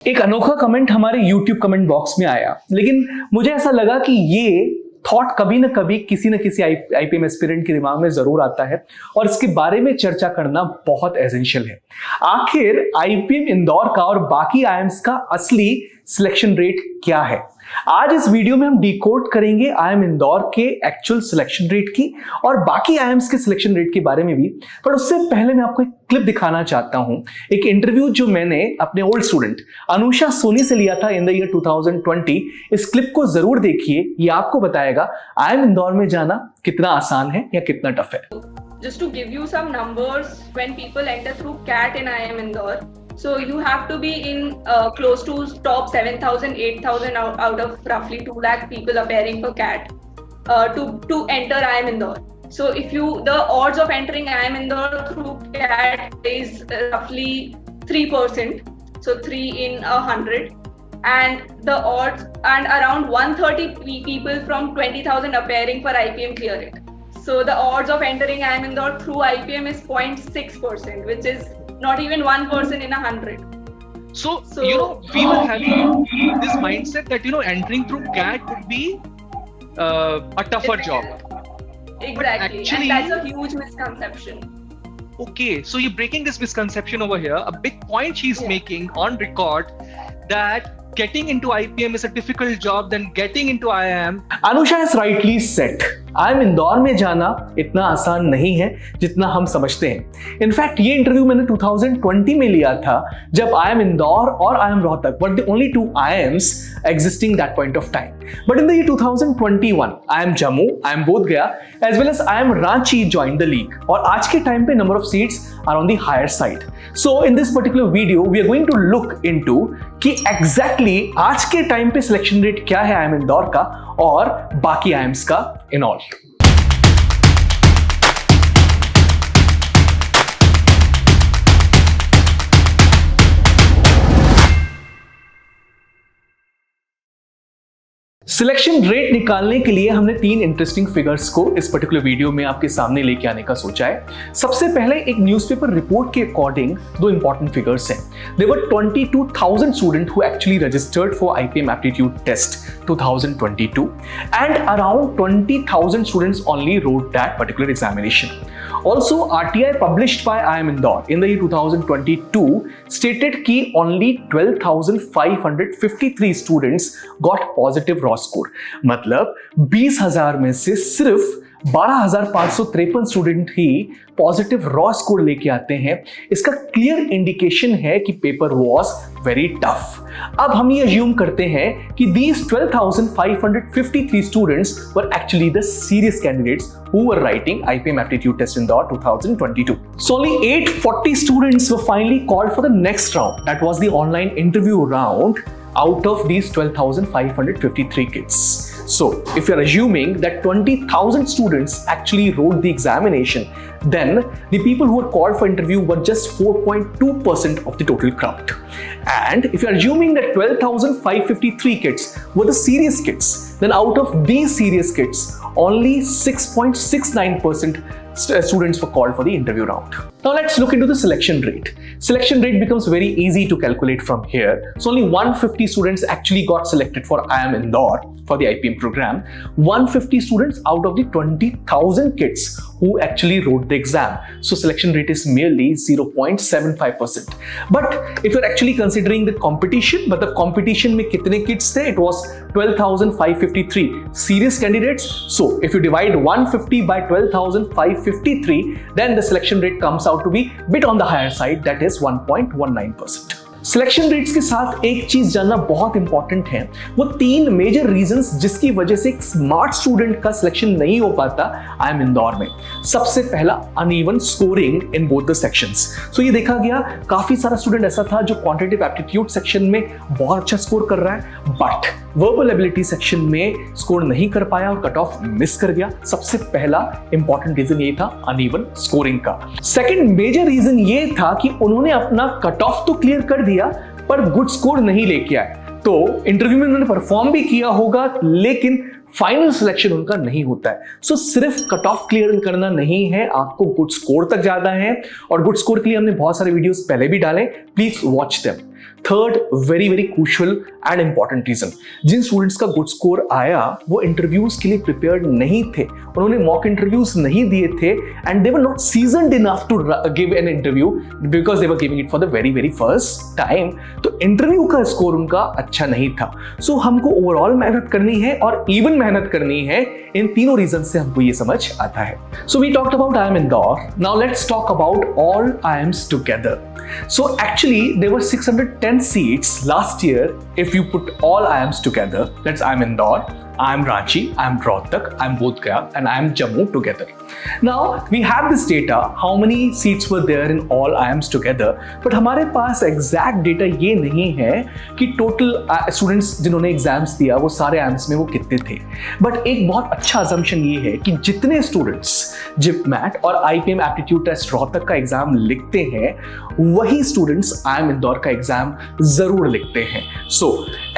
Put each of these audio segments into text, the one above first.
एक अनोखा कमेंट हमारे YouTube कमेंट बॉक्स में आया, लेकिन मुझे ऐसा लगा कि ये थॉट कभी ना कभी किसी न किसी आईपीएम एस्पिरेंट के दिमाग में जरूर आता है और इसके बारे में चर्चा करना बहुत एसेंशियल है। आखिर आईपीएम इंदौर का और बाकी आईएम्स का असली सिलेक्शन रेट क्या है? आज इस वीडियो में हम डिकोड करेंगे आईएम इंदौर के एक्चुअल सिलेक्शन रेट की और बाकी आईएम्स के सिलेक्शन रेट के बारे में भी। पर उससे पहले मैं आपको एक क्लिप दिखाना चाहता हूं, एक इंटरव्यू जो मैंने अपने ओल्ड स्टूडेंट अनुषा सोनी से लिया था इन द ईयर 2020। इस क्लिप को जरूर देखिए, ये आपको बताएगा आईएम इंदौर में जाना कितना आसान है या कितना टफ है। Just to give you some numbers, when people enter through CAT in IIM Indore, so you have to be in close to top 7,000, 8,000 out of roughly 2 lakh people appearing for CAT to enter IIM Indore. So if the odds of entering IIM Indore through CAT is roughly 3%, so 3 in 100, and the odds and around 130 people from 20,000 appearing for IPM clear it. So the odds of entering IIM Indore through IPM is 0.6%, which is not even 1% in 100. So we were having this mindset that entering through CAT would be a tougher job. Exactly, and that's a huge misconception. Okay, so you're breaking this misconception over here. A big point she's making on record that getting into IPM is a difficult job than getting into IIM. Anusha has rightly said, IIM Indore में जाना इतना आसान नहीं है जितना हम समझते हैं। इनफैक्ट ये इंटरव्यू मैंने 2020 में लिया था जब आईएम इंदौर और IIM Rohtak were the only 2 IIMs existing that point of time. But in the year 2021, IIM Jammu, IIM Bodh Gaya, as well as IIM Ranchi joined the league. और आज के टाइम पे number of seats are on the higher side. So in this particular video, we are going to look into कि exactly आज के time पे selection rate क्या है आईएम इंदौर का और बाकी आईएम्स का इन ऑल। सिलेक्शन रेट निकालने के लिए हमने 3 इंटरेस्टिंग फिगर्स को इस पर्टिकुलर वीडियो में आपके सामने लेके आने का सोचा है। सबसे पहले एक न्यूज़पेपर रिपोर्ट के अकॉर्डिंग 2 इंपॉर्टेंट फिगर्स हैं। There were 22,000 student who actually registered for IPM aptitude test 2022 and around 20,000 students only wrote that particular examination. Also, RTI published by IIM Indore in the year 2022 stated कि only 12,553 students got positive raw score. मतलब 20,000 में से सिर्फ 12,553 student ही positive raw score लेके आते हैं। इसका clear indication है कि पेपर वाज वेरी टफ। अब हम ये अज्यूम करते हैं कि these 12,553 students were actually the serious candidates who were writing IPM aptitude test Indore 2022. So only 840 students were finally called for the next round. That was the online interview round out of these 12,553 kids. So if you're assuming that 20,000 students actually wrote the examination, then the people who were called for interview were just 4.2% of the total crowd. And if you're assuming that 12,553 kids were the serious kids, then out of these serious kids, only 6.69% students were called for the interview round. Now let's look into the selection rate. Selection rate becomes very easy to calculate from here. So only 150 students actually got selected for IIM Indore for the IPM program. 150 students out of the 20,000 kids who actually wrote the exam. So selection rate is merely 0.75%. But if you're actually considering the competition, but the competition में कितने kids थे? It was 12,553 serious candidates. So if you divide 150 by 12,553, then the selection rate comes out to be bit on the higher side, that is 1.19%. Selection rates के साथ एक चीज जानना बहुत important है, वो 3 मेजर रीजंस जिसकी वजह से एक स्मार्ट स्टूडेंट का सिलेक्शन नहीं हो पाता आईएम इंदौर में। सबसे पहला uneven scoring in both the sections. So ये देखा गया काफी सारा स्टूडेंट ऐसा था जो क्वांटिटेटिव एप्टीट्यूड सेक्शन में बहुत अच्छा स्कोर कर रहा है बट वर्बल एबिलिटी सेक्शन में स्कोर नहीं कर पाया और कट ऑफ मिस कर गया। सबसे पहला इंपॉर्टेंट रीजन ये था अनइवन स्कोरिंग का। सेकंड मेजर रीजन ये था कि उन्होंने अपना कट ऑफ तो क्लियर कर दिया पर गुड स्कोर नहीं लेके आए। तो इंटरव्यू में उन्होंने परफॉर्म भी किया होगा लेकिन फाइनल सिलेक्शन उनका नहीं होता है। सो सिर्फ कट ऑफ क्लियर करना नहीं है, आपको गुड स्कोर तक जाना है और गुड स्कोर के लिए हमने बहुत सारे वीडियोस पहले भी डाले, please watch them. Third very very crucial and important reason, जिन स्टूडेंट्स का गुड स्कोर आया वो इंटरव्यूज के लिए प्रिपेयर्ड नहीं थे, उन्होंने मॉक इंटरव्यूज नहीं दिए थे and they were not seasoned enough to give an interview because they were giving it for the very very first time. तो इंटरव्यू का स्कोर उनका अच्छा नहीं था। सो हमको ओवरऑल मेहनत करनी है और इवन मेहनत करनी है, इन तीनों रीजन से हमको ये समझ आता है। So we talked about IIM Indore, now let's talk about all IIMs together. So actually there were 610 seats last year if you put all IIMs together. That's IIM Indore, IIM Ranchi, IIM Rohtak, IIM Bodh Gaya and IIM Jammu together. Now we have this data, how many seats were there in all IIMs together, but हमारे पास exact data ये नहीं है कि total students जिन्होंने exams दिया वो सारे IIMs में वो कितने थे। But एक बहुत अच्छा assumption ये है कि जितने students JIPMAT और IPM Aptitude Test रोहतक का एग्जाम लिखते हैं वही स्टूडेंट्स IIM इंदौर का एग्जाम जरूर लिखते हैं। So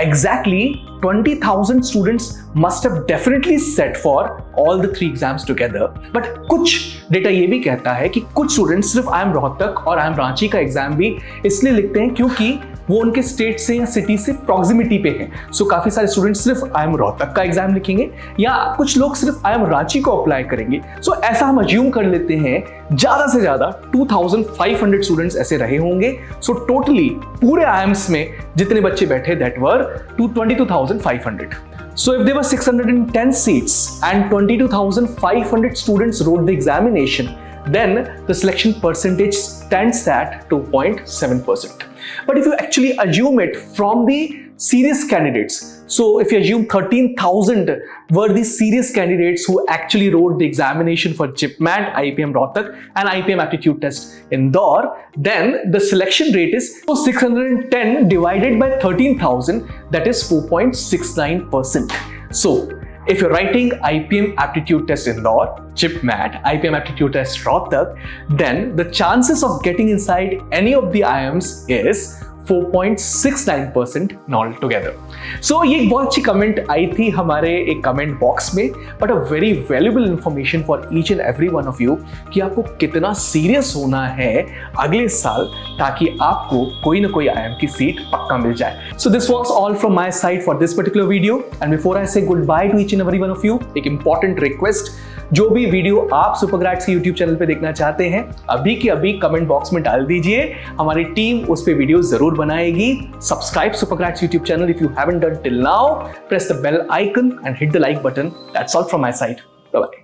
exactly 20,000 students must have definitely set for all the 3 exams together. But कुछ डेटा ये भी कहता है कि कुछ स्टूडेंट्स सिर्फ IIM रोहतक और IIM रांची का एग्जाम भी इसलिए लिखते हैं क्योंकि वो उनके स्टेट से या सिटी से प्रॉक्सिमिटी पे हैं। सो काफी सारे स्टूडेंट्स सिर्फ IIM रोहतक का एग्जाम लिखेंगे या कुछ लोग सिर्फ IIM रांची को अप्लाई करेंगे। सो ऐसा हम अज्यूम कर लेते हैं ज्यादा से ज्यादा 2500 स्टूडेंट्स ऐसे रहे होंगे। सो टोटली पूरे IIMs में जितने बच्चे बैठे that were 22,500. So if there were 610 seats and 22,500 students wrote the examination, then the selection percentage stands at 2.7%. But if you actually assume it from the serious candidates, so if you assume 13,000 were the serious candidates who actually wrote the examination for JIPMAT, IPM Rohtak and IPM Aptitude Test Indore, then the selection rate is 610 divided by 13,000, that is 4.69%. So if you're writing IPM Aptitude Test Indore, JIPMAT, IPM Aptitude Test Rohtak, then the chances of getting inside any of the IIMs is 4.69% all together. So ये एक बहुत अच्छी comment आई थी हमारे एक comment box में, but a very valuable information for each and every one of you कि आपको कितना सीरियस होना है अगले साल ताकि आपको कोई ना कोई IIM की सीट पक्का मिल जाए। So this was all from my side for this particular video, and before I say goodbye to each and every one of you, एक important request, जो भी वीडियो आप सुपरग्रैड्स के YouTube चैनल पे देखना चाहते हैं अभी के अभी कमेंट बॉक्स में डाल दीजिए, हमारी टीम उस पे वीडियो जरूर बनाएगी। Subscribe Supergrads YouTube channel if you haven't done till now, press the bell icon and hit the like button. That's all from my side. Bye bye.